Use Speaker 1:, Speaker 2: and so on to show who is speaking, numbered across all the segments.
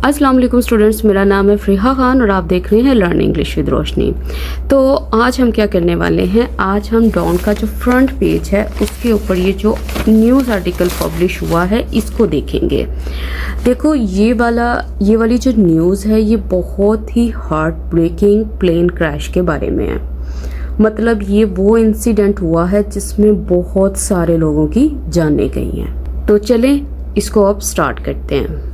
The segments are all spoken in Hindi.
Speaker 1: अस्सलाम वालेकुम स्टूडेंट्स, मेरा नाम है फ़रीहा खान और आप देख रहे हैं लर्न इंग्लिश विद रोशनी। तो आज हम क्या करने वाले हैं, आज हम डॉन का जो फ्रंट पेज है उसके ऊपर ये जो न्यूज़ आर्टिकल पब्लिश हुआ है इसको देखेंगे। देखो ये वाली जो न्यूज़ है ये बहुत ही हार्ट ब्रेकिंग प्लेन क्रैश के बारे में है। मतलब ये वो इंसिडेंट हुआ है जिसमें बहुत सारे लोगों की जानें गई हैं। तो चलें इसको अब स्टार्ट करते हैं।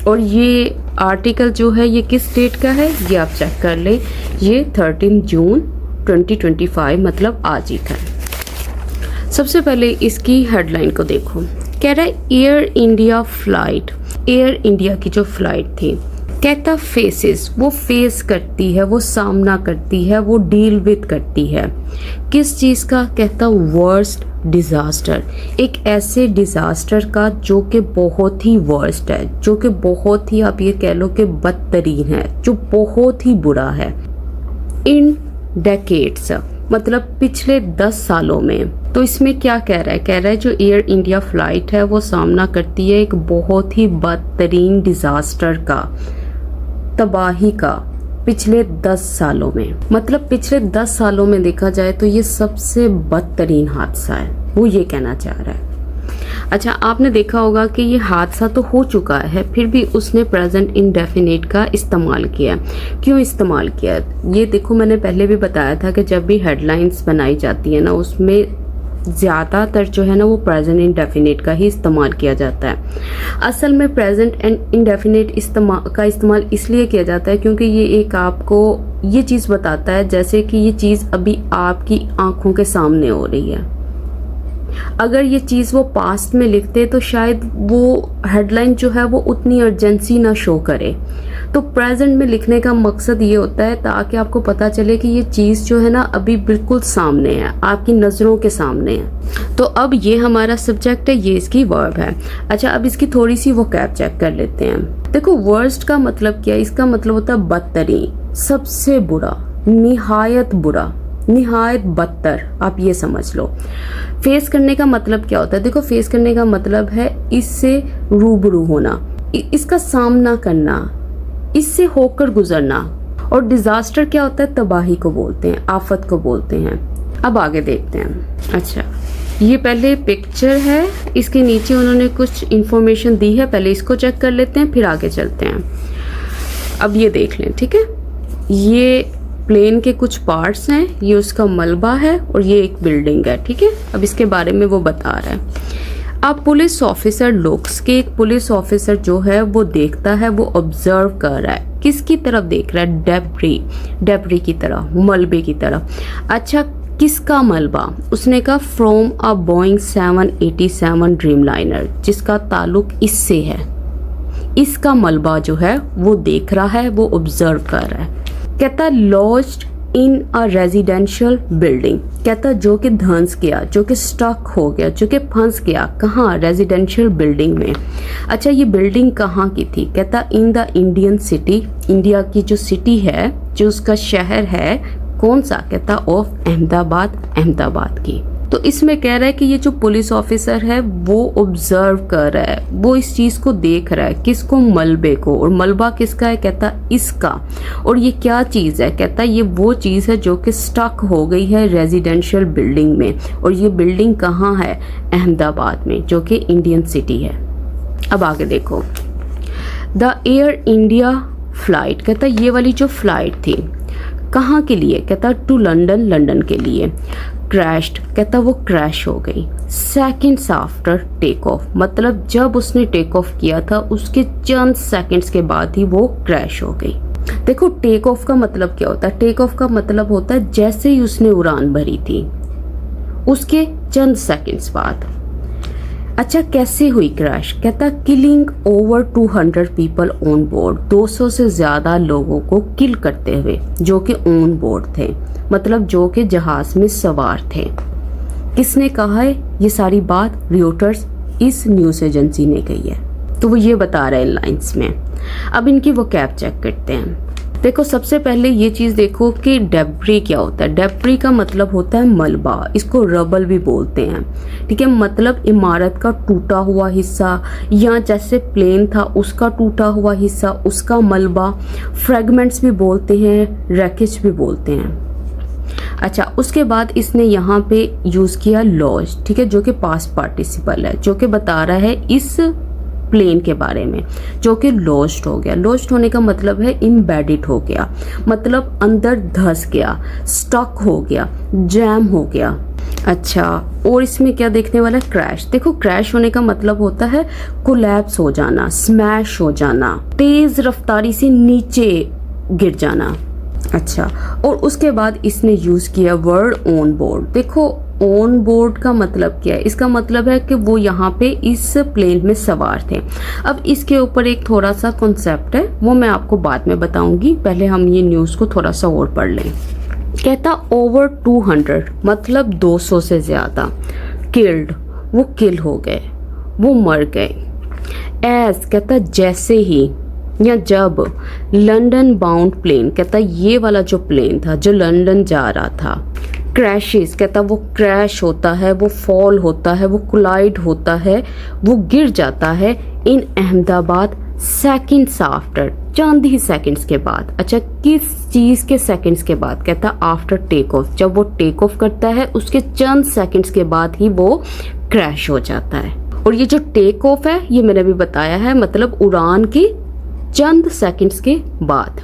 Speaker 1: और ये आर्टिकल जो है ये किस डेट का है ये आप चेक कर लें। ये 13 जून 2025 मतलब आज ही का है। सबसे पहले इसकी हेडलाइन को देखो। कह रहा है एयर इंडिया की जो फ्लाइट थी, कहता फेसेस, वो फेस करती है, वो सामना करती है, वो डील विद करती है किस चीज़ का, कहता वर्स्ट डिज़ास्टर, एक ऐसे डिज़ास्टर का जो कि बहुत ही वर्स्ट है, जो कि बहुत ही आप ये कह लो कि बदतरीन है, जो बहुत ही बुरा है। इन डेकेड्स मतलब पिछले 10 सालों में। तो इसमें क्या कह रहा है, कह रहा है जो एयर इंडिया फ्लाइट है वो सामना करती है एक बहुत ही बदतरीन डिज़ास्टर का, तबाही का पिछले 10 सालों में। मतलब पिछले 10 सालों में देखा जाए तो ये सबसे बदतरीन हादसा है, वो ये कहना चाह रहा है। अच्छा, आपने देखा होगा कि ये हादसा तो हो चुका है फिर भी उसने प्रेजेंट इंडेफिनिट का इस्तेमाल किया। क्यों इस्तेमाल किया, ये देखो मैंने पहले भी बताया था कि जब भी हेडलाइंस बनाई जाती है ना उसमें ज़्यादातर जो है ना वो प्रेजेंट इंडेफिनिट का ही इस्तेमाल किया जाता है। असल में प्रेजेंट एंड इंडेफिनिट का इस्तेमाल इसलिए किया जाता है क्योंकि ये एक आपको ये चीज़ बताता है जैसे कि ये चीज़ अभी आपकी आंखों के सामने हो रही है। अगर ये चीज़ वो पास्ट में लिखते तो शायद वो हेडलाइन जो है वो उतनी अर्जेंसी ना शो करे। तो प्रेजेंट में लिखने का मकसद ये होता है ताकि आपको पता चले कि ये चीज़ जो है ना अभी बिल्कुल सामने है, आपकी नज़रों के सामने है। तो अब ये हमारा सब्जेक्ट है, ये इसकी वर्ब है। अच्छा, अब इसकी थोड़ी सी वोकैब चेक कर लेते हैं। देखो वर्स्ट का मतलब क्या है, इसका मतलब होता है बदतरीन, सबसे बुरा, निहायत बुरा, निहायत बदतर, आप ये समझ लो। फेस करने का मतलब क्या होता है, देखो फेस करने का मतलब है इससे रूबरू होना, इसका सामना करना, इससे होकर गुजरना। और डिजास्टर क्या होता है, तबाही को बोलते हैं, आफत को बोलते हैं। अब आगे देखते हैं। अच्छा, ये पहले पिक्चर है, इसके नीचे उन्होंने कुछ इंफॉर्मेशन दी है, पहले इसको चेक कर लेते हैं फिर आगे चलते हैं। अब ये देख लें, ठीक है, ये प्लेन के कुछ पार्ट्स हैं, ये उसका मलबा है और ये एक बिल्डिंग है, ठीक है। अब इसके बारे में वो बता रहा है। अब पुलिस ऑफिसर लुक्स के, एक पुलिस ऑफिसर जो है वो देखता है, वो ऑब्जर्व कर रहा है, किसकी तरफ देख रहा है, डेब्री की तरफ, मलबे की तरफ। अच्छा, किसका मलबा, उसने कहा फ्रॉम अ बोइंग 787 ड्रीमलाइनर, जिसका ताल्लुक इससे है, इसका मलबा जो है वो देख रहा है, वो ऑब्जर्व कर रहा है। कहता lodged in a residential building, कहता जो कि धंस गया, जो कि स्टक हो गया, जो कि फंस गया, कहाँ, रेजिडेंशियल बिल्डिंग में। अच्छा, ये बिल्डिंग कहाँ की थी, कहता in the Indian city, India की जो सिटी है, जो उसका शहर है, कौन सा, कहता ऑफ अहमदाबाद की। तो इसमें कह रहा है कि ये जो पुलिस ऑफिसर है वो ऑब्जर्व कर रहा है, वो इस चीज़ को देख रहा है, किसको, मलबे को। और मलबा किसका है, कहता इसका। और ये क्या चीज़ है, कहता ये वो चीज़ है जो कि स्टक हो गई है रेजिडेंशियल बिल्डिंग में। और ये बिल्डिंग कहाँ है, अहमदाबाद में, जो कि इंडियन सिटी है। अब आगे देखो, द एयर इंडिया फ्लाइट, कहता ये वाली जो फ्लाइट थी कहाँ के लिए, कहता टू लंदन के लिए। क्रैश्ड, कहता वो क्रैश हो गई। सेकेंड्स आफ्टर टेक ऑफ, मतलब जब उसने टेक ऑफ किया था उसके चंद सेकंड्स के बाद ही वो क्रैश हो गई। देखो टेक ऑफ का मतलब क्या होता है, टेक ऑफ का मतलब होता है जैसे ही उसने उड़ान भरी थी उसके चंद सेकंड्स बाद। अच्छा, कैसे हुई क्रैश, कहता killing over 200 people on board, 200 से ज़्यादा लोगों को किल करते हुए, जो कि ऑन बोर्ड थे, मतलब जो कि जहाज में सवार थे। किसने कहा है ये सारी बात, रॉयटर्स इस न्यूज़ एजेंसी ने कही है। तो वो ये बता रहे हैं लाइंस में। अब इनकी वो कैब चेक करते हैं। देखो सबसे पहले ये चीज़ देखो कि डेब्री क्या होता है। डेब्री का मतलब होता है मलबा, इसको रबल भी बोलते हैं, ठीक है। मतलब इमारत का टूटा हुआ हिस्सा, या जैसे प्लेन था उसका टूटा हुआ हिस्सा, उसका मलबा, फ्रेगमेंट्स भी बोलते हैं, रैकेज भी बोलते हैं। अच्छा, उसके बाद इसने यहाँ पे यूज़ किया लॉज, ठीक है, जो कि पास्ट पार्टिसिपल है, जो कि बता रहा है इस प्लेन के बारे में, जो कि लॉस्ट हो गया। लॉस्ट होने का मतलब है इम्बेडेड हो गया, मतलब अंदर धंस गया, स्टक हो गया, जैम हो गया। अच्छा, और इसमें क्या देखने वाला है, क्रैश। देखो क्रैश होने का मतलब होता है कोलैप्स हो जाना, स्मैश हो जाना, तेज रफ्तारी से नीचे गिर जाना। अच्छा, और उसके बाद इसने यूज़ किया वर्ड ऑन बोर्ड। देखो ऑन बोर्ड का मतलब क्या है, इसका मतलब है कि वो यहाँ पे इस प्लेन में सवार थे। अब इसके ऊपर एक थोड़ा सा कॉन्सेप्ट है, वो मैं आपको बाद में बताऊंगी, पहले हम ये न्यूज़ को थोड़ा सा और पढ़ लें। कहता ओवर 200 मतलब 200 से ज़्यादा किल्ड, वो किल हो गए, वो मर गए। एज कहता जैसे ही या जब लंदन बाउंड प्लेन, कहता ये वाला जो प्लेन था जो लंदन जा रहा था, क्रैशेस, कहता वो क्रैश होता है, वो फॉल होता है, वो कोलाइड होता है, वो गिर जाता है इन अहमदाबाद सेकंड्स आफ्टर, चंद ही सेकंड्स के बाद। अच्छा, किस चीज़ के सेकंड्स के बाद, कहता आफ्टर टेक ऑफ, जब वो टेक ऑफ करता है उसके चंद सेकंड्स के बाद ही वो क्रैश हो जाता है। और ये जो टेक ऑफ है ये मैंने भी बताया है, मतलब उड़ान की चंद सेकंड्स के बाद।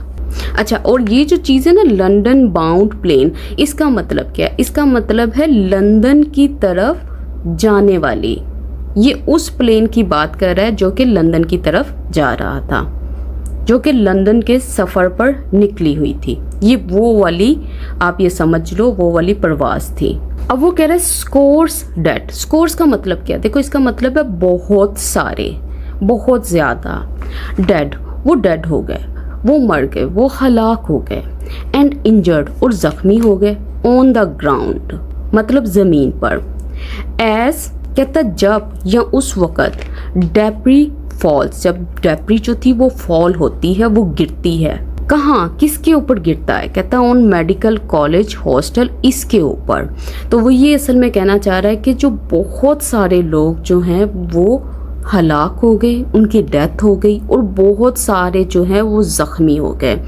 Speaker 1: अच्छा, और ये जो चीज़ है ना लंदन बाउंड प्लेन, इसका मतलब क्या है, इसका मतलब है लंदन की तरफ जाने वाली। ये उस प्लेन की बात कर रहा है जो कि लंदन की तरफ जा रहा था, जो कि लंदन के सफ़र पर निकली हुई थी। ये वो वाली, आप ये समझ लो, वो वाली प्रवास थी। अब वो कह रहा है स्कोर्स डेड। स्कोर्स का मतलब क्या, देखो इसका मतलब है बहुत सारे, बहुत ज़्यादा। डेड, वो डेड हो गए, वो मर गए, वो हलाक हो गए। एंड इंजर्ड, और ज़ख्मी हो गए। ऑन द ग्राउंड मतलब ज़मीन पर। एज कहता जब या उस वक़्त डेब्री फॉल्स, जब डेब्री जो थी वो फॉल होती है, वो गिरती है। कहाँ, किसके ऊपर गिरता है, कहता ऑन मेडिकल कॉलेज हॉस्टल, इसके ऊपर। तो वो ये असल में कहना चाह रहा है कि जो बहुत सारे लोग जो हैं वो हलाक हो गए, उनकी डेथ हो गई, और बहुत सारे जो हैं वो ज़ख्मी हो गए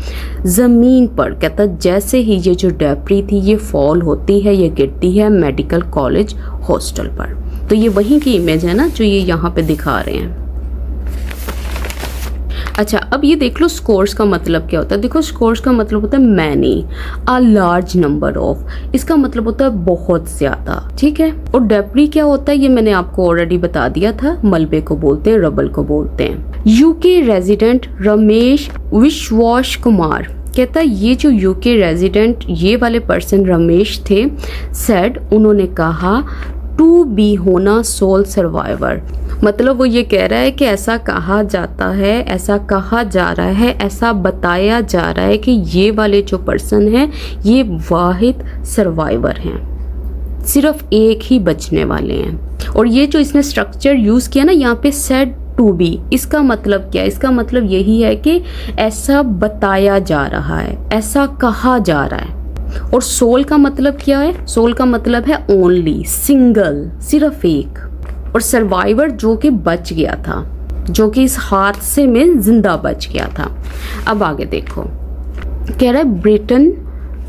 Speaker 1: ज़मीन पर। कहता जैसे ही ये जो डेब्री थी ये फॉल होती है, ये गिरती है मेडिकल कॉलेज हॉस्टल पर। तो ये वहीं की इमेज है ना जो ये यहाँ पे दिखा रहे हैं। अच्छा, अब ये देख लो स्कोर्स का मतलब क्या होता है। देखो स्कोर्स का मतलब होता है many, a large number of, इसका मतलब होता है बहुत ज्यादा, ठीक है। और डेब्री क्या होता है ये मैंने आपको ऑलरेडी बता दिया था, मलबे को बोलते हैं, रबल को बोलते हैं। यूके रेजिडेंट रमेश विश्वास कुमार, कहता है ये जो यूके रेजिडेंट ये वाले पर्सन रमेश थे, सेड, उन्होंने कहा टू बी होना सोल सर्वाइवर, मतलब वो ये कह रहा है कि ऐसा कहा जाता है, ऐसा कहा जा रहा है, ऐसा बताया जा रहा है कि ये वाले जो पर्सन हैं ये वाहिद सर्वाइवर हैं, सिर्फ एक ही बचने वाले हैं। और ये जो इसने स्ट्रक्चर यूज़ किया ना यहाँ पे सेड टू बी, इसका मतलब क्या है, इसका मतलब यही है कि ऐसा बताया जा रहा है, ऐसा कहा जा रहा है। और सोल का मतलब क्या है, सोल का मतलब है ओनली, सिंगल, सिर्फ एक। और सर्वाइवर जो कि बच गया था, जो कि इस हादसे में जिंदा बच गया था। अब आगे देखो, कह रहा है ब्रिटेन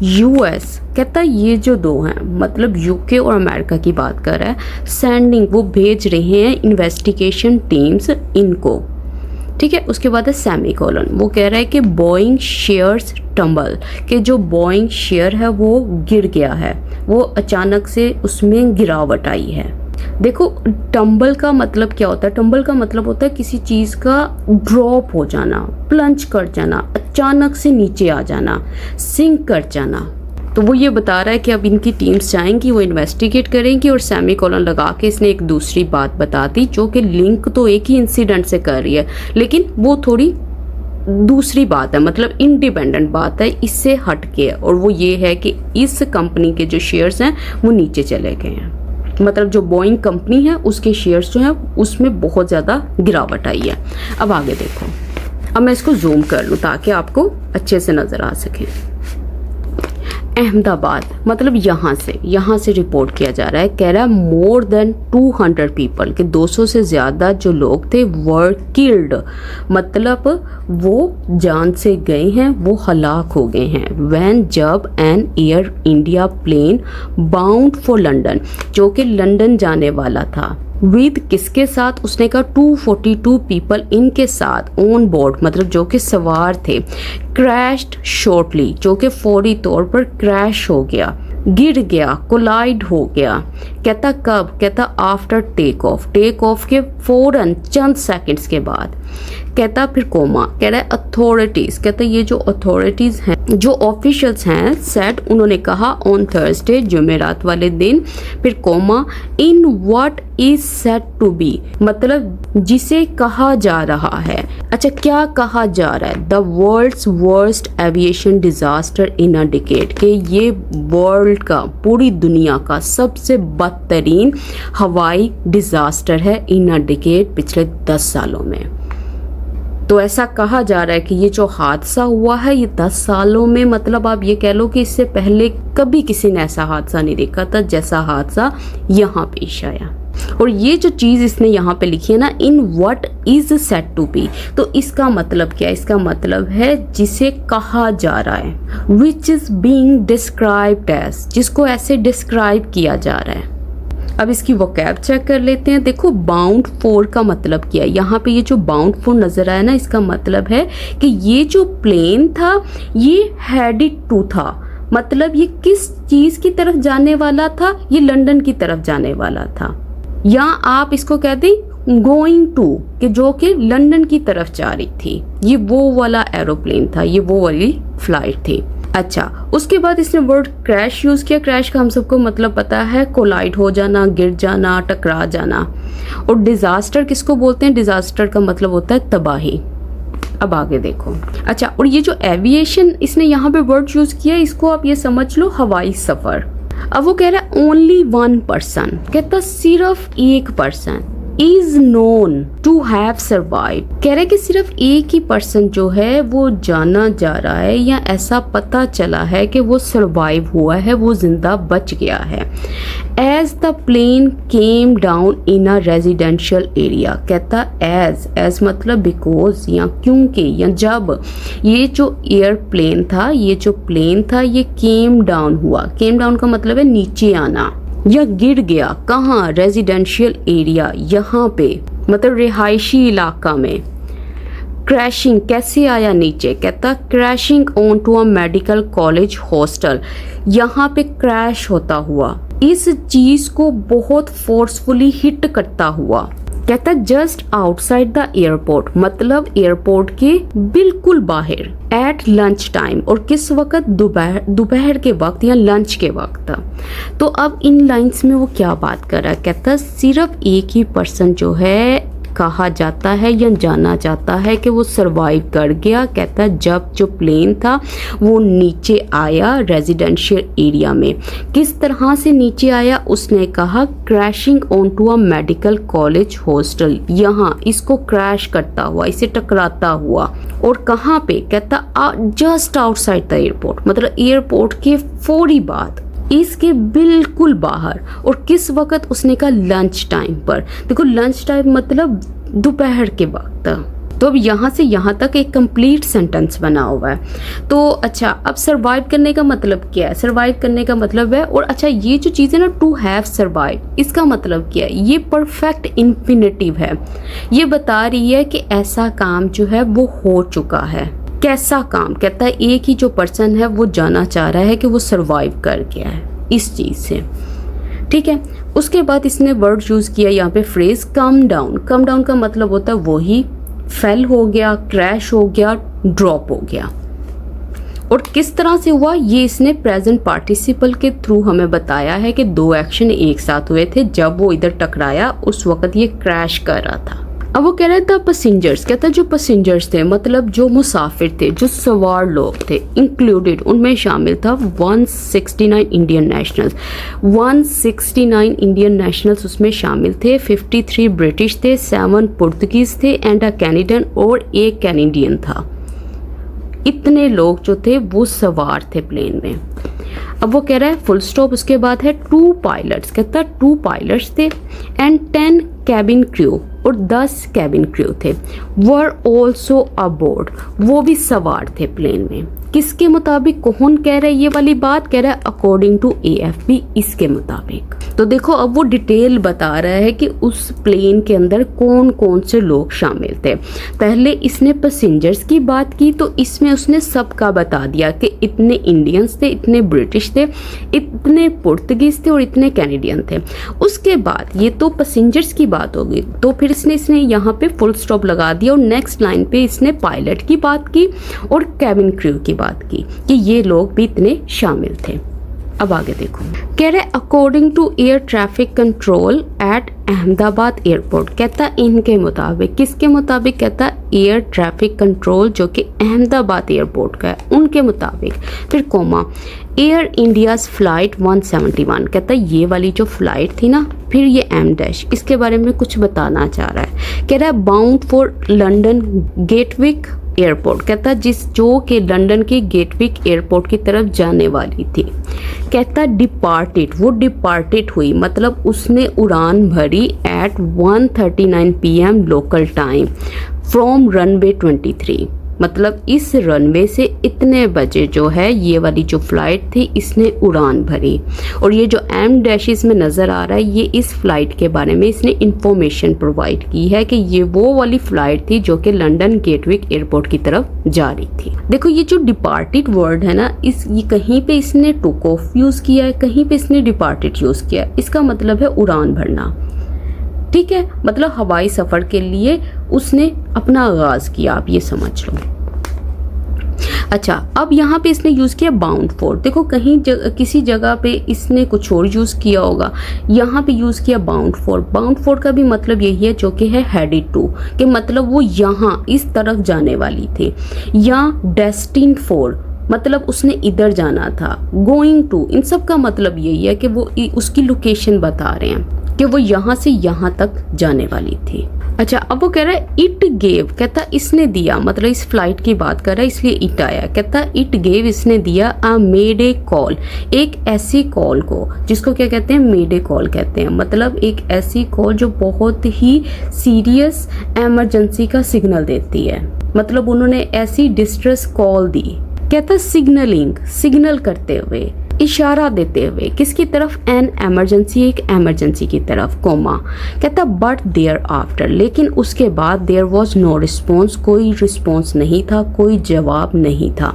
Speaker 1: यूएस, कहता है ये जो दो हैं मतलब यूके और अमेरिका की बात कर रहा है, सेंडिंग, वो भेज रहे हैं इन्वेस्टिगेशन टीम्स इनको, ठीक है। उसके बाद है सेमी कॉलन, वो कह रहा है कि बोइंग शेयर्स टम्बल, कि जो बोइंग शेयर है वो गिर गया है, वो अचानक से उसमें गिरावट आई है। देखो टम्बल का मतलब क्या होता है, टम्बल का मतलब होता है किसी चीज़ का ड्रॉप हो जाना, प्लंज कर जाना, अचानक से नीचे आ जाना, सिंक कर जाना। तो वो ये बता रहा है कि अब इनकी टीम्स जाएंगी, वो इन्वेस्टिगेट करेंगी। और सेमी कॉलन लगा के इसने एक दूसरी बात बता दी जो कि लिंक तो एक ही इंसिडेंट से कर रही है, लेकिन वो थोड़ी दूसरी बात है, मतलब इंडिपेंडेंट बात है, इससे हट के। और वो ये है कि इस कंपनी के जो शेयर्स हैं वो नीचे चले गए हैं, मतलब जो बोइंग कंपनी है उसके शेयर्स जो हैं उसमें बहुत ज़्यादा गिरावट आई है। अब आगे देखो, अब मैं इसको जूम कर लूँ ताकि आपको अच्छे से नज़र आ सके। अहमदाबाद मतलब यहाँ से रिपोर्ट किया जा रहा है, कह रहा है मोर देन 200 पीपल के 200 से ज़्यादा जो लोग थे वर किल्ड, मतलब वो जान से गए हैं, वो हलाक हो गए हैं। व्हेन जब an Air India plane bound for London, जो कि लंदन जाने वाला था, विद किसके साथ, उसने कहा 242 पीपल इनके साथ ऑन बोर्ड, मतलब जो कि सवार थे, क्रैश्ड शॉर्टली, जो कि फौरी तौर पर क्रैश हो गया, गिर गया, कोलाइड हो गया। कहता कब, कहता आफ्टर टेक ऑफ के फौरन चंद सेकंड्स के बाद। कहता फिर कोमा, कह रहा है अथॉरिटीज, कहता ये जो अथॉरिटीज हैं, जो ऑफिशियल्स हैं, सेड उन्होंने कहा ऑन थर्सडे जुमेरात वाले दिन, फिर comma in what is said to be, मतलब जिसे कहा जा रहा है। अच्छा क्या कहा जा रहा है, the world's worst aviation disaster in a decade, के ये वर्ल्ड का, पूरी दुनिया का सबसे बदतरीन हवाई डिजास्टर है इन अ डिकेड, पिछले 10 सालों में। तो ऐसा कहा जा रहा है कि ये जो हादसा हुआ है ये 10 सालों में, मतलब आप ये कह लो कि इससे पहले कभी किसी ने ऐसा हादसा नहीं देखा था जैसा हादसा यहाँ पेश आया। और ये जो चीज़ इसने यहाँ पे लिखी है ना, in what is said to be, तो इसका मतलब क्या है, इसका मतलब है जिसे कहा जा रहा है, which is being described as, जिसको ऐसे डिस्क्राइब किया जा रहा है। अब इसकी वोकैब चेक कर लेते हैं। देखो बाउंड फॉर का मतलब क्या है, यहाँ पे ये जो बाउंड फॉर नजर आया ना, इसका मतलब है कि ये जो प्लेन था ये हेडेड टू था, मतलब ये किस चीज की तरफ जाने वाला था, ये लंदन की तरफ जाने वाला था, या आप इसको कह दें गोइंग टू, कि जो कि लंदन की तरफ जा रही थी। ये वो वाला एरोप्लेन था, ये वो वाली फ्लाइट थी। अच्छा, उसके बाद इसने वर्ड क्रैश यूज किया। क्रैश का हम सबको मतलब पता है, कोलाइड हो जाना, गिर जाना, टकरा जाना। और डिजास्टर किसको बोलते हैं, डिजास्टर का मतलब होता है तबाही। अब आगे देखो। अच्छा, और ये जो एविएशन इसने यहाँ पे वर्ड यूज किया, इसको आप ये समझ लो हवाई सफर। अब वो कह रहा है ओनली 1 पर्सन, कहता सिर्फ एक person is known to have survive, कह रहे कि सिर्फ एक ही पर्सन जो है वो जाना जा रहा है, या ऐसा पता चला है कि वो सर्वाइव हुआ है, वो जिंदा बच गया है। As the plane came down in a residential area, कहता एज मतलब बिकॉज, या क्योंकि, या जब ये जो एयरप्लेन था, ये जो प्लेन था, ये केम डाउन हुआ। केम डाउन का मतलब है नीचे आना, या गिर गया। कहाँ, रेजिडेंशियल एरिया, यहाँ पे मतलब रिहायशी इलाका में। क्रैशिंग कैसे आया नीचे, कहता crashing on to a medical college hostel, यहाँ पे क्रैश होता हुआ, इस चीज को बहुत फोर्सफुली हिट करता हुआ। कहता जस्ट आउटसाइड द एयरपोर्ट, मतलब एयरपोर्ट के बिल्कुल बाहर, एट लंच टाइम, और किस वक्त, दोपहर के वक्त या लंच के वक्त। तो अब इन लाइंस में वो क्या बात कर रहा है, कहता सिर्फ एक ही पर्सन जो है कहा जाता है या जाना जाता है कि वो सरवाइव कर गया। कहता जब जो प्लेन था वो नीचे आया रेजिडेंशियल एरिया में। किस तरह से नीचे आया, उसने कहा crashing on to a medical college hostel, यहाँ इसको क्रैश करता हुआ, इसे टकराता हुआ। और कहाँ पे, कहता जस्ट आउटसाइड द एयरपोर्ट, मतलब एयरपोर्ट के फौरी बाद, इसके बिल्कुल बाहर। और किस वक्त, उसने कहा लंच टाइम पर। देखो लंच टाइम मतलब दोपहर के वक्त। तो अब यहाँ से यहाँ तक एक कंप्लीट सेंटेंस बना हुआ है। तो अच्छा, अब सरवाइव करने का मतलब क्या है, सरवाइव करने का मतलब है, और अच्छा ये जो चीज़ है ना टू हैव सरवाइव, इसका मतलब क्या है, ये परफेक्ट इन्फिनेटिव है। ये बता रही है कि ऐसा काम जो है वो हो चुका है। कैसा काम, कहता है एक ही जो पर्सन है वो जाना चाह रहा है कि वो सरवाइव कर गया है इस चीज़ से। ठीक है, उसके बाद इसने वर्ड यूज़ किया यहाँ पे phrase come down. Come down का मतलब होता है वही, फेल हो गया, क्रैश हो गया, ड्रॉप हो गया। और किस तरह से हुआ, ये इसने प्रेजेंट पार्टिसिपल के थ्रू हमें बताया है कि 2 एक्शन एक साथ हुए थे। जब वो इधर टकराया उस वक्त ये क्रैश कर रहा था। अब वो कह रहा है द पैसेंजर्स, कहता है जो पैसेंजर्स थे मतलब जो मुसाफिर थे, जो सवार लोग थे, इंक्लूडेड उनमें शामिल था 169 इंडियन नेशनल्स, 169 इंडियन नेशनल्स उसमें शामिल थे, 53 ब्रिटिश थे, 7 पुर्तगीज थे एंड अ कैनेडियन और एक कैनेडियन था। इतने लोग जो थे वो सवार थे प्लेन में। अब वो कह रहा है फुल स्टॉप, उसके बाद है 2 पायलट्स, कहता है 2 पायलट्स थे एंड 10 कैबिन क्रू और 10 कैबिन क्रू थे, वर ऑल्सो अबोर्ड, वो भी सवार थे प्लेन में। किसके मुताबिक, कौन कह रहा है ये वाली बात, कह रहा है अकॉर्डिंग टू AFP, इसके मुताबिक। तो देखो अब वो डिटेल बता रहा है कि उस प्लेन के अंदर कौन कौन से लोग शामिल थे। पहले इसने पैसेंजर्स की बात की तो इसमें उसने सबका बता दिया कि इतने इंडियंस थे, इतने ब्रिटिश थे, इतने पुर्तगीज थे और इतने कैनेडियन थे। उसके बाद ये तो पैसेंजर्स की बात होगी, तो फिर इसने यहाँ पे फुल स्टॉप लगा दिया और नेक्स्ट लाइन पे इसने पायलट की बात की और कैबिन क्रू की बात की कि ये लोग भी इतने शामिल थे। अब आगे देखो, कह रहे according to air traffic control at Ahmedabad airport, कहता इनके मुताबिक, किसके मुताबिक, कहता एयर ट्रैफिक कंट्रोल जो कि अहमदाबाद एयरपोर्ट का है उनके मुताबिक, फिर कोमा एयर इंडियाज फ्लाइट 171, कहता ये वाली जो फ्लाइट थी ना, फिर ये M- इसके बारे में कुछ बताना चाह रहा है। कह रहा है bound for London Gatwick airport, कहता जो कि लंदन के गेटविक एयरपोर्ट की तरफ जाने वाली थी। कहता डिपार्टेड, वो डिपार्टेड हुई मतलब उसने उड़ान भरी at 1:39 PM local time from runway 23, मतलब इस रनवे से इतने बजे जो है ये वाली जो फ्लाइट थी इसने उड़ान भरी। और ये जो M- में नज़र आ रहा है ये इस फ्लाइट के बारे में इसने इंफॉर्मेशन प्रोवाइड की है कि ये वो वाली फ्लाइट थी जो कि लंदन गेटविक एयरपोर्ट की तरफ जा रही थी। देखो ये जो डिपार्टेड वर्ड है ना, ये कहीं पे इसने टुक ऑफ यूज़ किया है, कहीं पे इसने डिपार्टेड यूज़ किया है। इसका मतलब है उड़ान भरना, ठीक है, मतलब हवाई सफ़र के लिए उसने अपना आगाज़ किया, आप ये समझ लो। अच्छा, अब यहाँ पे इसने यूज़ किया बाउंड फॉर, देखो कहीं किसी जगह पे इसने कुछ और यूज़ किया होगा, यहाँ पे यूज़ किया बाउंड फॉर। बाउंड फॉर का भी मतलब यही है जो कि है हेडेड टू, कि मतलब वो यहाँ इस तरफ जाने वाली थी, या डेस्टिन्ड फॉर मतलब उसने इधर जाना था, गोइंग टू, इन सब का मतलब यही है कि वो उसकी लोकेशन बता रहे हैं कि वो यहाँ से यहाँ तक जाने वाली थी। अच्छा, अब वो कह रहा है इट गेव, कहता इसने दिया, मतलब इस फ्लाइट की बात कर रहा है इसलिए इट आया। कहता इट गेव, इसने दिया अ मेडे कॉल, एक ऐसी कॉल को जिसको क्या कहते हैं, मेडे कॉल कहते हैं, मतलब एक ऐसी कॉल जो बहुत ही सीरियस इमरजेंसी का सिग्नल देती है, मतलब उन्होंने ऐसी डिस्ट्रेस कॉल दी। कहता सिग्नलिंग, सिग्नल करते हुए, इशारा देते हुए, किसकी तरफ, एन एमरजेंसी, एक एमरजेंसी की तरफ, कोमा। कहता बट देयर आफ्टर, लेकिन उसके बाद देयर वॉज नो रिस्पॉन्स, कोई रिस्पॉन्स नहीं था, कोई जवाब नहीं था,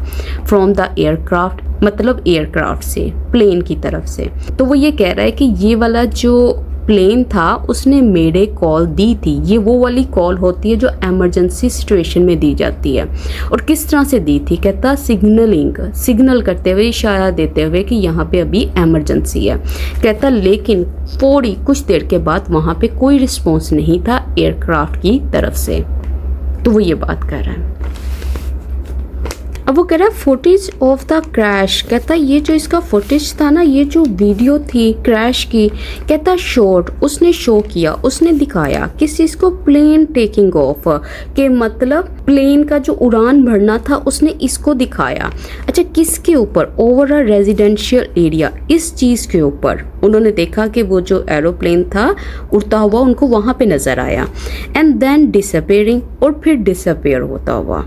Speaker 1: फ्रॉम द एयरक्राफ्ट, मतलब एयरक्राफ्ट से, प्लेन की तरफ से। तो वो ये कह रहा है कि ये वाला जो प्लेन था उसने मेडे कॉल दी थी, ये वो वाली कॉल होती है जो इमरजेंसी सिचुएशन में दी जाती है। और किस तरह से दी थी, कहता सिग्नलिंग, सिग्नल करते हुए, इशारा देते हुए कि यहाँ पे अभी इमरजेंसी है। कहता लेकिन थोड़ी कुछ देर के बाद वहाँ पे कोई रिस्पॉन्स नहीं था एयरक्राफ्ट की तरफ से। तो वो ये बात कर रहा है। अब वो कह रहा है फुटेज ऑफ द क्रैश, कहता ये जो इसका फुटेज था ना, ये जो वीडियो थी क्रैश की, कहता शॉट, उसने शो किया, उसने दिखाया किस चीज़ को, प्लेन टेकिंग ऑफ, के मतलब प्लेन का जो उड़ान भरना था उसने इसको दिखाया। अच्छा, किसके ऊपर, ओवर अ रेजिडेंशियल एरिया, इस चीज़ के ऊपर उन्होंने देखा कि वो जो एरोप्लेन था उड़ता हुआ उनको वहाँ पे नज़र आया। एंड देन डिसअपेयरिंग, और फिर डिसअपेयर होता हुआ,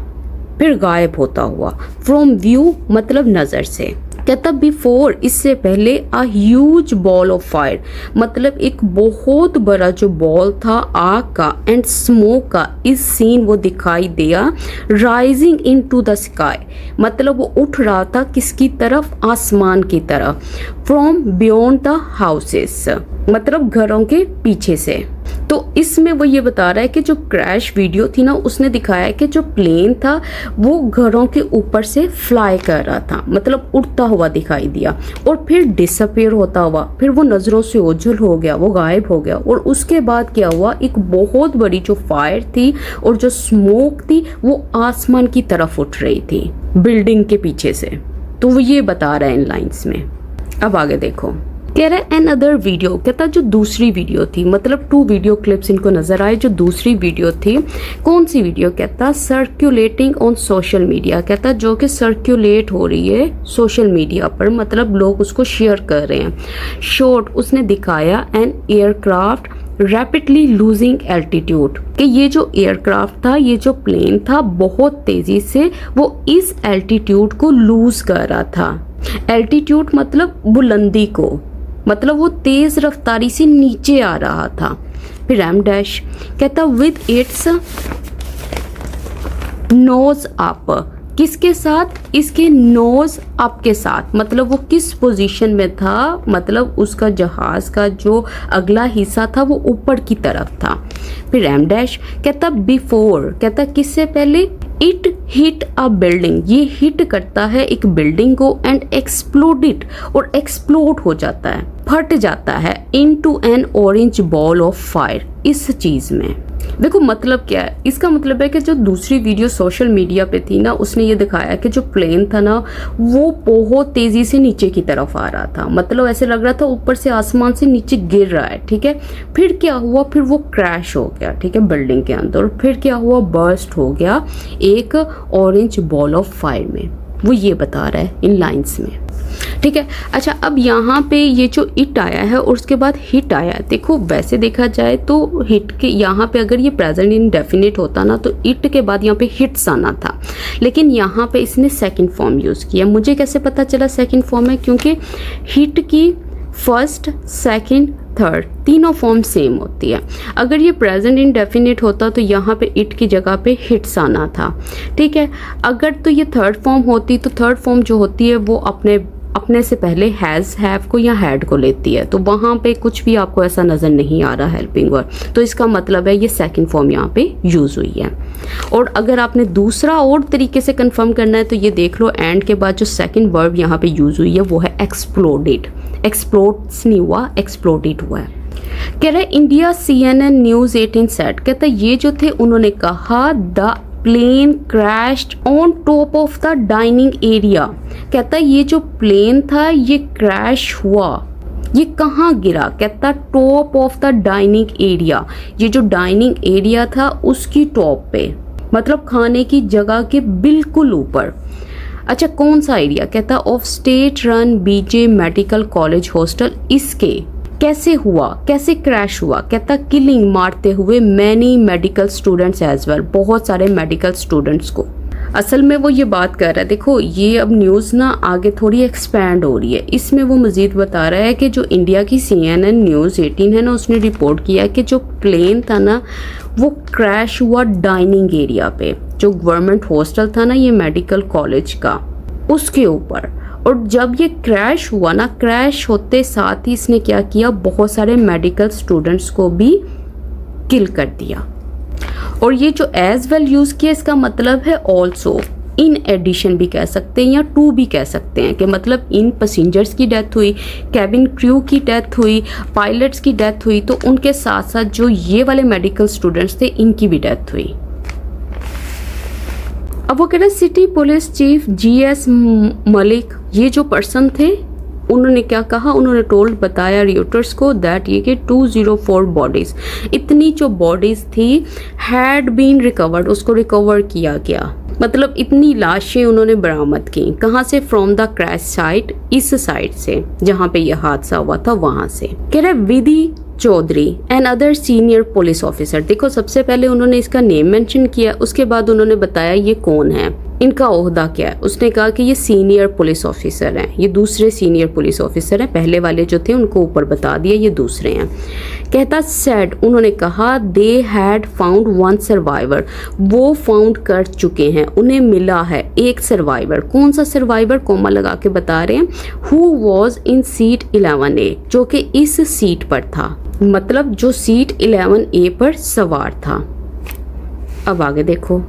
Speaker 1: फिर गायब होता हुआ, फ्रॉम व्यू मतलब नज़र से। कहता बिफोर, इससे पहले, a huge ball of fire, मतलब एक बहुत बड़ा जो बॉल था आग का, एंड स्मोक का, इस सीन वो दिखाई दिया, rising into the sky, मतलब वो उठ रहा था किसकी तरफ, आसमान की तरफ, फ्रॉम बियॉन्ड द हाउसेस, मतलब घरों के पीछे से। तो इसमें वो ये बता रहा है कि जो क्रैश वीडियो थी ना, उसने दिखाया है कि जो प्लेन था वो घरों के ऊपर से फ्लाई कर रहा था, मतलब उड़ता हुआ दिखाई दिया और फिर डिसअपीयर होता हुआ, फिर वो नज़रों से ओझल हो गया, वो गायब हो गया। और उसके बाद क्या हुआ, एक बहुत बड़ी जो फायर थी और जो स्मोक थी वो आसमान की तरफ उठ रही थी बिल्डिंग के पीछे से। तो वो ये बता रहा है इन लाइन्स में। अब आगे देखो, कह रहा है एन अदर वीडियो, कहता जो दूसरी वीडियो थी, मतलब 2 वीडियो क्लिप्स इनको नजर आए। जो दूसरी वीडियो थी, कौन सी वीडियो, कहता सर्कुलेटिंग ऑन सोशल मीडिया, कहता जो कि सर्कुलेट हो रही है सोशल मीडिया पर, मतलब लोग उसको शेयर कर रहे हैं। शॉर्ट उसने दिखाया an aircraft rapidly losing altitude, कि ये जो एयरक्राफ्ट था, ये जो प्लेन था, बहुत तेजी से वो इस एल्टीट्यूड को लूज कर रहा था। एल्टीट्यूड मतलब बुलंदी को, मतलब वो तेज रफ्तारी से नीचे आ रहा था। फिर एम डैश कहता विद इट्स नोज अप, किसके साथ, इसके नोज अप के साथ, मतलब वो किस पोजीशन में था, मतलब उसका जहाज का जो अगला हिस्सा था वो ऊपर की तरफ था। फिर एम डैश कहता बिफोर, कहता किससे पहले, इट हिट अ बिल्डिंग, ये हिट करता है एक बिल्डिंग को, एंड एक्सप्लोडेड, और एक्सप्लोड हो जाता है, फट जाता है, into an orange ball of fire, इस चीज में। देखो मतलब क्या है, इसका मतलब है कि जो दूसरी वीडियो सोशल मीडिया पे थी ना, उसने ये दिखाया कि जो प्लेन था ना वो बहुत तेजी से नीचे की तरफ आ रहा था, मतलब ऐसे लग रहा था ऊपर से आसमान से नीचे गिर रहा है, ठीक है। फिर क्या हुआ, फिर वो क्रैश हो गया, ठीक है, बिल्डिंग के अंदर। फिर क्या हुआ, बर्स्ट हो गया एक ऑरेंज बॉल ऑफ फायर में। वो ये बता रहा है इन लाइंस में, ठीक है। अच्छा, अब यहाँ पे ये जो इट आया है और उसके बाद हिट आया है, देखो वैसे देखा जाए तो हिट के यहाँ पे अगर ये प्रेजेंट इंडेफिनिट होता ना तो इट के बाद यहाँ पे हिट्स आना था, लेकिन यहाँ पे इसने सेकंड फॉर्म यूज़ किया। मुझे कैसे पता चला सेकंड फॉर्म है, क्योंकि हिट की फर्स्ट, सेकंड, थर्ड तीनों फॉर्म सेम होती है। अगर ये प्रेजेंट इंडेफिनिट होता तो यहाँ पे इट की जगह पे हिट्स आना था, ठीक है। अगर तो ये थर्ड फॉर्म होती तो थर्ड फॉर्म जो होती है वो अपने से पहले हैज़, हैव को या हैड को लेती है, तो वहाँ पे कुछ भी आपको ऐसा नज़र नहीं आ रहा हेल्पिंग वर्ब, तो इसका मतलब है ये सेकंड फॉर्म यहाँ पे यूज़ हुई है। और अगर आपने दूसरा और तरीके से कंफर्म करना है तो ये देख लो, एंड के बाद जो सेकंड वर्ब यहाँ पे यूज़ हुई है वो है एक्सप्लोडेड। एक्सप्लोड्स नहीं हुआ, एक्सप्लोडेड हुआ है। कह रहे इंडिया CNN न्यूज़ 18 सेट, कहता ये जो थे उन्होंने कहा the plane crashed on top of the dining area, कहता ये जो प्लेन था ये क्रैश हुआ, ये कहाँ गिरा, कहता top of the dining area, ये जो डाइनिंग एरिया था उसकी टॉप पे, मतलब खाने की जगह के बिल्कुल ऊपर। अच्छा, कौन सा एरिया, कहता of state run BJ medical college hostel, इसके कैसे हुआ, कैसे क्रैश हुआ, कहता किलिंग, मारते हुए many medical students as well, बहुत सारे मेडिकल स्टूडेंट्स को। असल में वो ये बात कर रहा है, देखो ये अब न्यूज़ ना आगे थोड़ी एक्सपैंड हो रही है। इसमें वो मज़ीद बता रहा है कि जो इंडिया की CNN न्यूज़ 18 है ना, उसने रिपोर्ट किया कि जो प्लेन था ना वो क्रैश हुआ डाइनिंग एरिया पे, जो गवर्नमेंट हॉस्टल था ना ये मेडिकल कॉलेज का, उसके ऊपर। और जब ये क्रैश हुआ ना, क्रैश होते साथ ही इसने क्या किया, बहुत सारे मेडिकल स्टूडेंट्स को भी किल कर दिया। और ये जो एज वेल यूज़ किया, इसका मतलब है ऑल्सो, इन एडिशन भी कह सकते हैं या टू भी कह सकते हैं, कि मतलब इन पैसेंजर्स की डेथ हुई, कैबिन क्रू की डेथ हुई, पायलट्स की डेथ हुई, तो उनके साथ साथ जो ये वाले मेडिकल स्टूडेंट्स थे इनकी भी डेथ हुई। अब वो कह रहे city police chief GS Malik, ये जो पर्सन थे उन्होंने क्या कहा, उन्होंने टोल्ड, बताया रिपोर्टर्स को दैट ये कि 204 बॉडीज, इतनी जो बॉडीज थी हैड बीन रिकवर्ड, उसको रिकवर किया गया, मतलब इतनी लाशें उन्होंने बरामद की। कहाँ से, फ्रॉम द क्रैश साइट, इस साइट से जहाँ पे यह हादसा हुआ था वहाँ से। कह रहे Vidhi Chaudhary and other senior police officer, देखो सबसे पहले उन्होंने इसका नेम मेंशन किया, उसके बाद उन्होंने बताया ये कौन है, इनका ओहदा क्या है। उसने कहा कि ये सीनियर पुलिस ऑफिसर हैं, ये दूसरे सीनियर पुलिस ऑफिसर हैं, पहले वाले जो थे उनको ऊपर बता दिया, ये दूसरे हैं। कहता सेड, उन्होंने कहा they had found one survivor, वो फाउंड कर चुके हैं, उन्हें मिला है एक सर्वाइवर। कौन सा सर्वाइवर, कोमा लगा के बता रहे हैं, who was in seat 11A, जो कि इस सीट पर था, मतलब जो सीट 11A पर सवार था। अब आगे देखो,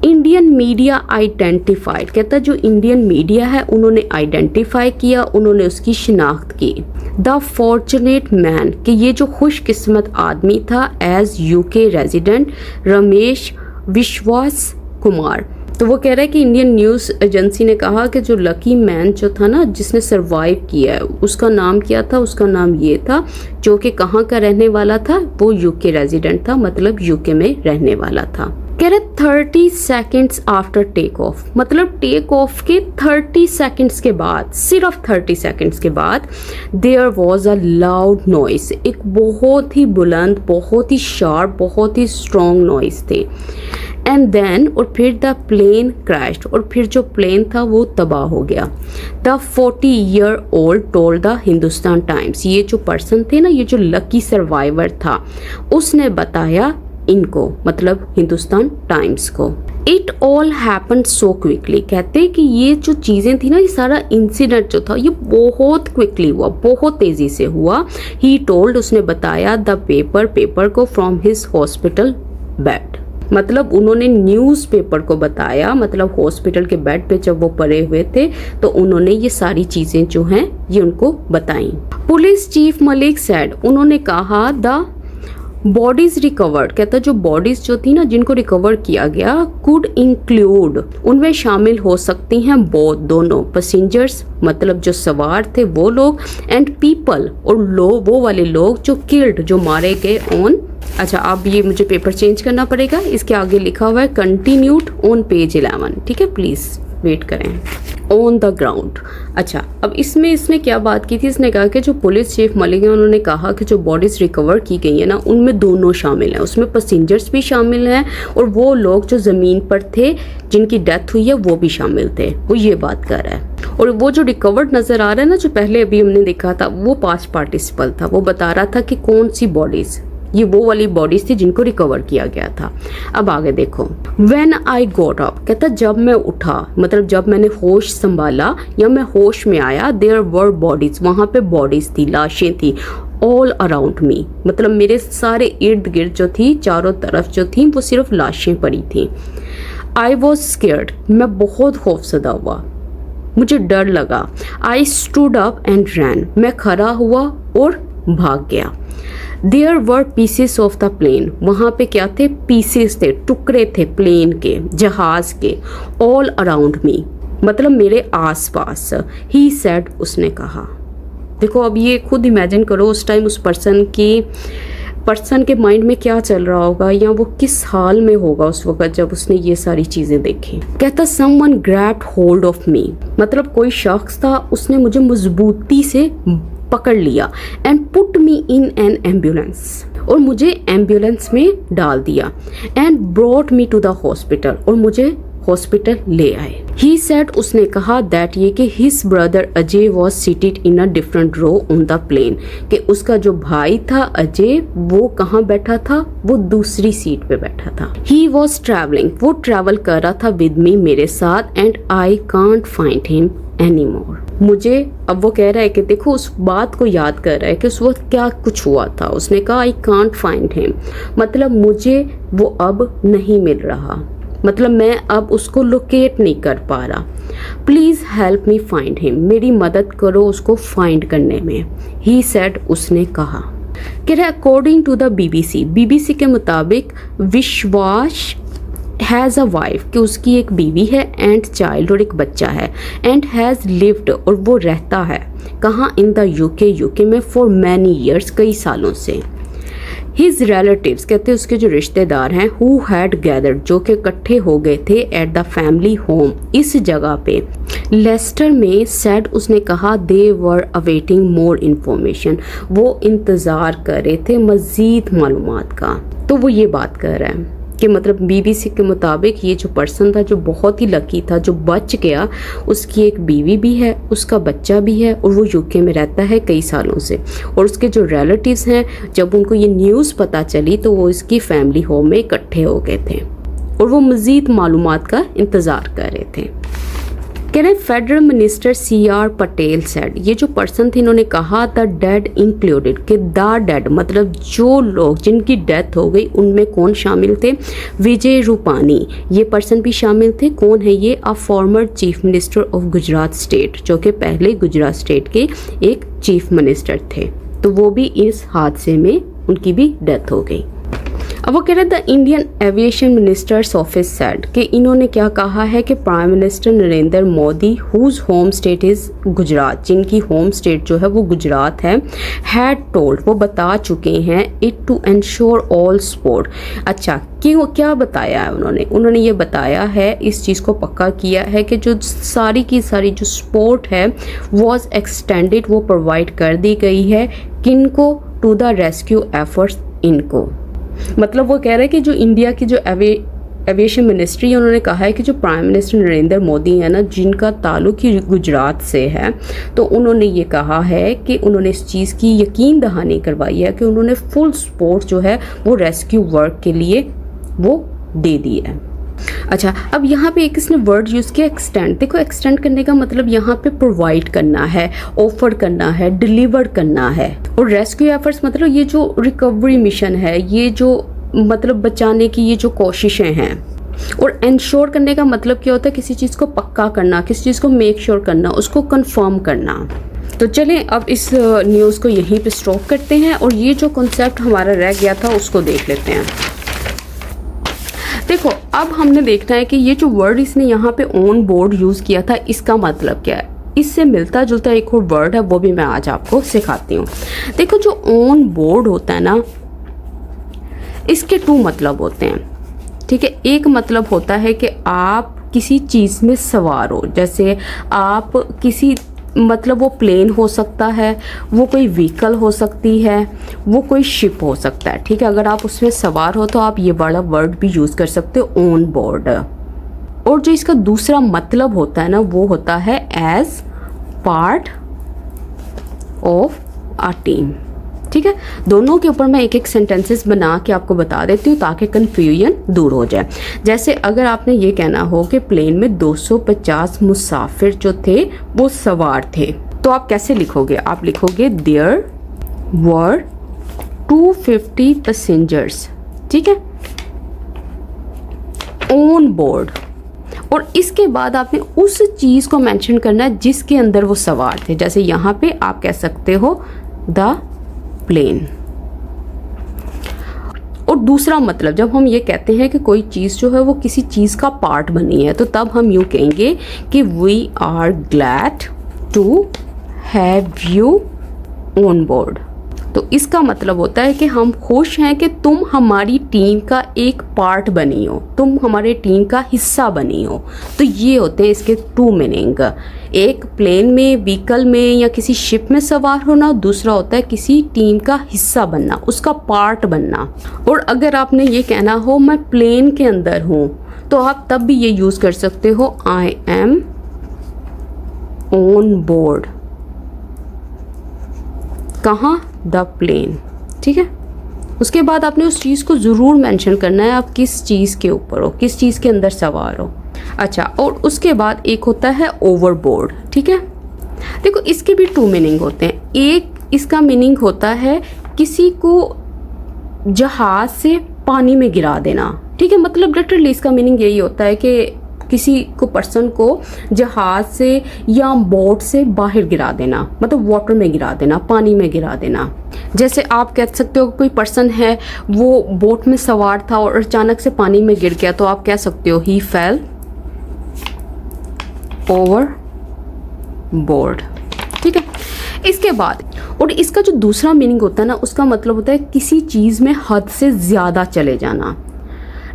Speaker 1: इंडियन मीडिया आइडेंटिफाइड, कहता जो इंडियन मीडिया है उन्होंने आइडेंटिफाई किया, उन्होंने उसकी शिनाख्त की। द फॉर्चुनेट मैन, कि ये जो खुशकिस्मत आदमी था, एज यूके रेजिडेंट रमेश विश्वास कुमार। तो वो कह रहा है कि इंडियन न्यूज़ एजेंसी ने कहा कि जो लकी मैन जो था ना, जिसने सरवाइव किया है, उसका नाम क्या था, उसका नाम ये था, जो कि कहाँ का रहने वाला था, वो यूके रेजिडेंट था, मतलब यूके में रहने वाला था। कह रहे 30 सेकेंड्स आफ्टर टेक ऑफ, मतलब टेक ऑफ के 30 सेकेंड्स के बाद, सिर्फ 30 सेकेंड्स के बाद, there was a loud noise, एक बहुत ही बुलंद, बहुत ही शार्प, बहुत ही स्ट्रॉन्ग नॉइस थे। एंड देन, और फिर द प्लेन क्रैश्ड, और फिर जो प्लेन था वो तबाह हो गया। The 40-year-old told the Hindustan times, ये जो पर्सन थे ना, ये जो लकी सर्वाइवर था, उसने बताया इनको, मतलब हिंदुस्तान टाइम्स को। It all happened so quickly, कहते कि ये जो चीज़ें थी ना, ये सारा इंसिडेंट जो था ये बहुत क्विकली हुआ, बहुत तेज़ी से हुआ। ही टोल्ड, उसने बताया, द पेपर को फ्रॉम हिज हॉस्पिटल बेड, मतलब उन्होंने न्यूज़पेपर को बताया, मतलब हॉस्पिटल के बेड पे जब वो पड़े हुए थे तो उन्होंने ये सारी चीज़ें जो हैं ये उनको बताई। पुलिस चीफ मलिक सेड, उन्होंने कहा, द बॉडीज रिकवर्ड, कहता जो बॉडीज जो थी ना, जिनको रिकवर किया गया, कुड इंक्लूड, उनमें शामिल हो सकती हैं बोथ, दोनों, पैसेंजर्स, मतलब जो सवार थे वो लोग, एंड पीपल, और लोग, वो वाले लोग जो किल्ड, जो मारे गए ऑन, अच्छा अब ये मुझे पेपर चेंज करना पड़ेगा, इसके आगे लिखा हुआ है कंटिन्यूड ऑन पेज 11, ठीक है, प्लीज़ वेट करें, ऑन द ग्राउंड। अच्छा, अब इसमें इसने क्या बात की थी, इसने कहा कि जो पुलिस चीफ मलिक है उन्होंने कहा कि जो बॉडीज रिकवर की गई है ना, उनमें दोनों शामिल हैं, उसमें पैसेंजर्स भी शामिल हैं और वो लोग जो ज़मीन पर थे जिनकी डेथ हुई है वो भी शामिल थे, वो ये बात कर रहा है। और वो जो रिकवर्ड नज़र आ रहा है ना, जो पहले अभी हमने देखा था, वो पास्ट पार्टिसिपल था, वो बता रहा था कि कौन सी बॉडीज़, ये वो वाली बॉडीज थी जिनको रिकवर किया गया था। अब आगे देखो, व्हेन आई गॉट अप, कहता जब मैं उठा, मतलब जब मैंने होश संभाला या मैं होश में आया, देयर वर बॉडीज, वहाँ पे बॉडीज थी, लाशें थी, ऑल अराउंड मी, मतलब मेरे सारे इर्द गिर्द जो थी, चारों तरफ जो थी, वो सिर्फ लाशें पड़ी थी। आई वॉज स्केयर्ड, मैं बहुत खौफजदा हुआ, मुझे डर लगा। I stood up and ran, मैं खड़ा हुआ और भाग गया। There were pieces of the plane, वहाँ पे क्या थे, पीसेस थे, टुकड़े थे प्लेन के, जहाज के, ऑल अराउंड मी, मतलब मेरे आसपास। ही सेड, उसने कहा। देखो अब ये खुद इमेजिन करो उस टाइम उस पर्सन के माइंड में क्या चल रहा होगा, या वो किस हाल में होगा उस वक्त जब उसने ये सारी चीजें देखी। कहता someone grabbed hold of me, मतलब कोई शख्स था, उसने मुझे मजबूती से पकड़ लिया, and put me in an ambulance, और मुझे एम्बुलेंस में डाल दिया, and brought me to the hospital, और मुझे हॉस्पिटल ले आए। ही सेड, उसने कहा, दैट ये कि his brother Ajay was seated in a different row on the plane, कि उसका जो भाई था अजय वो कहाँ बैठा था, वो दूसरी सीट पे बैठा था। ही वॉज ट्रैवलिंग, वो ट्रैवल कर रहा था विद मी, मेरे साथ, and I can't find him any more, मुझे, अब वो कह रहा है कि देखो उस बात को याद कर रहा है कि उस वक्त क्या कुछ हुआ था। उसने कहा आई कांट फाइंड हिम, मतलब मुझे वो अब नहीं मिल रहा, मतलब मैं अब उसको लोकेट नहीं कर पा रहा। Please help me find him, मेरी मदद करो उसको फाइंड करने में। ही सेड, उसने कहा। कह रहा अकॉर्डिंग टू द बीबीसी के मुताबिक विश्वास हैज़ अ वाइफ, कि उसकी एक बीवी है, एंड चाइल्ड, और एक बच्चा है, एंड हैज़ लिव्ड, और वो रहता है कहाँ, इन द यूके में, फॉर मैनी ईयर्स, कई सालों से। हिज रिलेटिव्स, कहते हैं उसके जो रिश्तेदार हैं, हु हैड गैदर्ड, जो कि इकट्ठे हो गए थे, एट द फैमिली होम, इस जगह पे, लेस्टर में, सेड, उसने कहा, दे वर अवेटिंग मोर इन्फॉर्मेशन, वो इंतज़ार कर रहे थे मज़ीद मालूमात का। तो वो ये बात कर रहा है कि मतलब बीबीसी के मुताबिक ये जो पर्सन था, जो बहुत ही लकी था, जो बच गया, उसकी एक बीवी भी है, उसका बच्चा भी है, और वो यूके में रहता है कई सालों से, और उसके जो रिलेटिव्स हैं, जब उनको ये न्यूज़ पता चली तो वो इसकी फैमिली होम में इकट्ठे हो गए थे, और वो मज़ीद मालूमात का इंतज़ार कर रहे थे। कह रहे federal minister CR Patel said, ये जो पर्सन थे इन्होंने कहा द डेड इंक्लूडेड, कि द डेड मतलब जो लोग जिनकी डेथ हो गई उनमें कौन शामिल थे, विजय रूपानी ये पर्सन भी शामिल थे। कौन है ये, a former chief minister of Gujarat state, जो कि पहले गुजरात स्टेट के एक चीफ मिनिस्टर थे, तो वो भी इस हादसे में उनकी भी डेथ हो गई। अब वो कह रहे the Indian aviation minister's office said, कि इन्होंने क्या कहा है कि prime minister Narendra Modi whose home state is Gujarat, जिनकी होम स्टेट जो है वो गुजरात है, हैड टोल्ड वो बता चुके हैं, it to ensure all sport. अच्छा क्यों, क्या बताया है उन्होंने ये बताया है, इस चीज़ को पक्का किया है कि जो सारी की सारी जो स्पोर्ट है वॉज एक्सटेंडेड, वो प्रोवाइड कर दी गई है, किनको, टू द रेस्क्यू एफर्ट्स इनको। मतलब वो कह रहे हैं कि जो इंडिया की जो एविएशन मिनिस्ट्री है उन्होंने कहा है कि जो प्राइम मिनिस्टर नरेंद्र मोदी है ना, जिनका ताल्लुक ही गुजरात से है, तो उन्होंने ये कहा है कि उन्होंने इस चीज़ की यकीन दहानी करवाई है कि उन्होंने फुल सपोर्ट जो है वो रेस्क्यू वर्क के लिए वो दे दी है। अच्छा अब यहाँ पे एक इसने वर्ड यूज़ किया एक्सटेंड। देखो एक्सटेंड करने का मतलब यहाँ पे प्रोवाइड करना है, ऑफर करना है, डिलीवर करना है। और रेस्क्यू एफर्ट्स मतलब ये जो रिकवरी मिशन है, ये जो मतलब बचाने की ये जो कोशिशें हैं। और इंश्योर करने का मतलब क्या होता है, किसी चीज़ को पक्का करना, किसी चीज़ को मेक श्योर करना, उसको कंफर्म करना। तो चलें अब इस न्यूज़ को यहीं पे स्टॉप करते हैं और ये जो कॉन्सेप्ट हमारा रह गया था उसको देख लेते हैं। देखो अब हमने देखना है कि ये जो वर्ड इसने यहाँ पे ऑन बोर्ड यूज़ किया था इसका मतलब क्या है। इससे मिलता जुलता एक और वर्ड है वो भी मैं आज आपको सिखाती हूँ। देखो जो ऑन बोर्ड होता है ना, इसके 2 मतलब होते हैं, ठीक है। एक मतलब होता है कि आप किसी चीज़ में सवार हो, जैसे आप किसी मतलब वो प्लेन हो सकता है, वो कोई व्हीकल हो सकती है, वो कोई शिप हो सकता है, ठीक है। अगर आप उसमें सवार हो तो आप ये वाला वर्ड भी यूज़ कर सकते हो ऑन बोर्ड। और जो इसका दूसरा मतलब होता है ना वो होता है as part of a team, ठीक है। दोनों के ऊपर मैं एक एक सेंटेंसेस बना के आपको बता देती हूँ ताकि कन्फ्यूजन दूर हो जाए। जैसे अगर आपने ये कहना हो कि प्लेन में 250 मुसाफिर जो थे वो सवार थे, तो आप कैसे लिखोगे, आप लिखोगे देयर वर 250 पैसेंजर्स, ठीक है, ऑन बोर्ड। और इसके बाद आपने उस चीज़ को मेंशन करना है जिसके अंदर वो सवार थे। जैसे यहाँ पे आप कह सकते हो द प्लेन। और दूसरा मतलब जब हम ये कहते हैं कि कोई चीज़ जो है वो किसी चीज़ का पार्ट बनी है, तो तब हम यूँ कहेंगे कि we are glad to have you on board. तो इसका मतलब होता है कि हम खुश हैं कि तुम हमारी टीम का एक पार्ट बनी हो, तुम हमारे टीम का हिस्सा बनी हो। तो ये होते हैं इसके 2 मीनिंग, एक प्लेन में, व्हीकल में या किसी शिप में सवार होना, दूसरा होता है किसी टीम का हिस्सा बनना, उसका पार्ट बनना। और अगर आपने ये कहना हो मैं प्लेन के अंदर हूँ, तो आप तब भी ये यूज़ कर सकते हो आई एम ऑन बोर्ड। कहाँ, द प्लेन, ठीक है। उसके बाद आपने उस चीज़ को ज़रूर मेंशन करना है, आप किस चीज़ के ऊपर हो, किस चीज़ के अंदर सवार हो। अच्छा, और उसके बाद एक होता है ओवरबोर्ड, ठीक है। देखो इसके भी 2 मीनिंग होते हैं। एक इसका मीनिंग होता है किसी को जहाज से पानी में गिरा देना, ठीक है। मतलब लिटरली इसका मीनिंग यही होता है कि किसी को पर्सन को जहाज से या बोट से बाहर गिरा देना, मतलब वाटर में गिरा देना, पानी में गिरा देना। जैसे आप कह सकते हो कोई पर्सन है वो बोट में सवार था और अचानक से पानी में गिर गया, तो आप कह सकते हो ही फेल ओवर बोर्ड, ठीक है। इसके बाद और इसका जो दूसरा मीनिंग होता है ना, उसका मतलब होता है किसी चीज़ में हद से ज़्यादा चले जाना,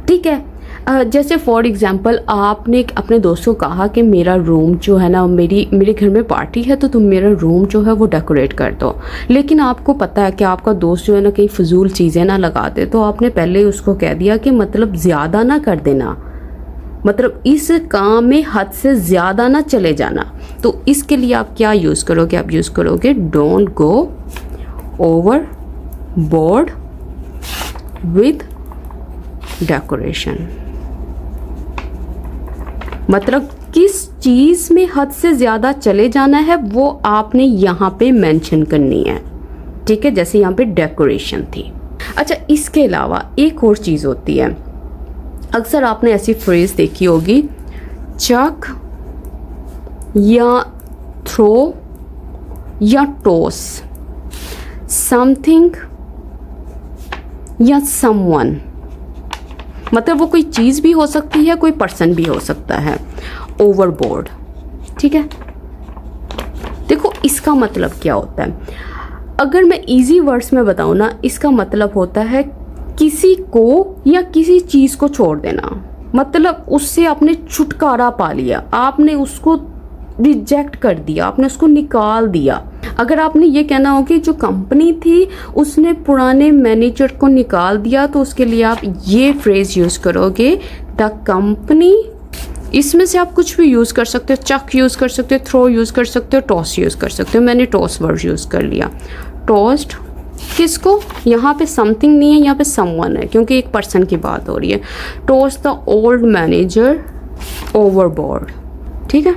Speaker 1: ठीक है। जैसे फॉर एग्जांपल आपने अपने दोस्त को कहा कि मेरा रूम जो है ना, मेरे घर में पार्टी है तो तुम मेरा रूम जो है वो डेकोरेट कर दो। लेकिन आपको पता है कि आपका दोस्त जो है ना कहीं फजूल चीज़ें ना लगा दे, तो आपने पहले उसको कह दिया कि मतलब ज़्यादा ना कर देना, मतलब इस काम में हद से ज़्यादा ना चले जाना। तो इसके लिए आप क्या यूज़ करोगे, आप यूज़ करोगे don't go over board with decoration. मतलब किस चीज़ में हद से ज़्यादा चले जाना है वो आपने यहाँ पे मेंशन करनी है, ठीक है। जैसे यहाँ पे डेकोरेशन थी। अच्छा, इसके अलावा एक और चीज़ होती है, अक्सर आपने ऐसी फ्रेज देखी होगी, चक या थ्रो या टॉस समथिंग या समवन, मतलब वो कोई चीज़ भी हो सकती है, कोई पर्सन भी हो सकता है, ओवरबोर्ड, ठीक है। देखो इसका मतलब क्या होता है, अगर मैं इजी वर्ड्स में बताऊँ ना, इसका मतलब होता है किसी को या किसी चीज़ को छोड़ देना, मतलब उससे आपने छुटकारा पा लिया, आपने उसको रिजेक्ट कर दिया, आपने उसको निकाल दिया। अगर आपने ये कहना हो कि जो कंपनी थी उसने पुराने मैनेजर को निकाल दिया, तो उसके लिए आप ये फ्रेज यूज़ करोगे, द कंपनी। इसमें से आप कुछ भी यूज़ कर सकते हो, चक यूज़ कर सकते हो, थ्रो यूज़ कर सकते हो, टॉस यूज़ कर सकते हो। मैंने टॉस वर्ड यूज़ कर लिया। टॉस्ड किसको, यहाँ पे समथिंग नहीं है, यहाँ पे समवन है, क्योंकि एक पर्सन की बात हो रही है। Toss the old manager overboard, ठीक है।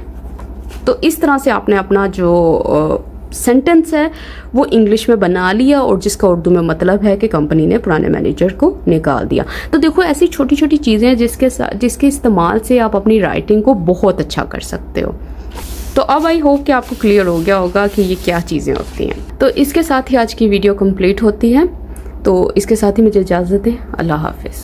Speaker 1: तो इस तरह से आपने अपना जो सेंटेंस है वो इंग्लिश में बना लिया, और जिसका उर्दू में मतलब है कि कंपनी ने पुराने मैनेजर को निकाल दिया। तो देखो ऐसी छोटी छोटी चीज़ें हैं जिसके इस्तेमाल से आप अपनी राइटिंग को बहुत अच्छा कर सकते हो। तो अब आई होप कि आपको क्लियर हो गया होगा कि ये क्या चीज़ें होती हैं। तो इसके साथ ही आज की वीडियो कंप्लीट होती है। तो इसके साथ ही मुझे इजाज़त है। अल्लाह हाफिज़।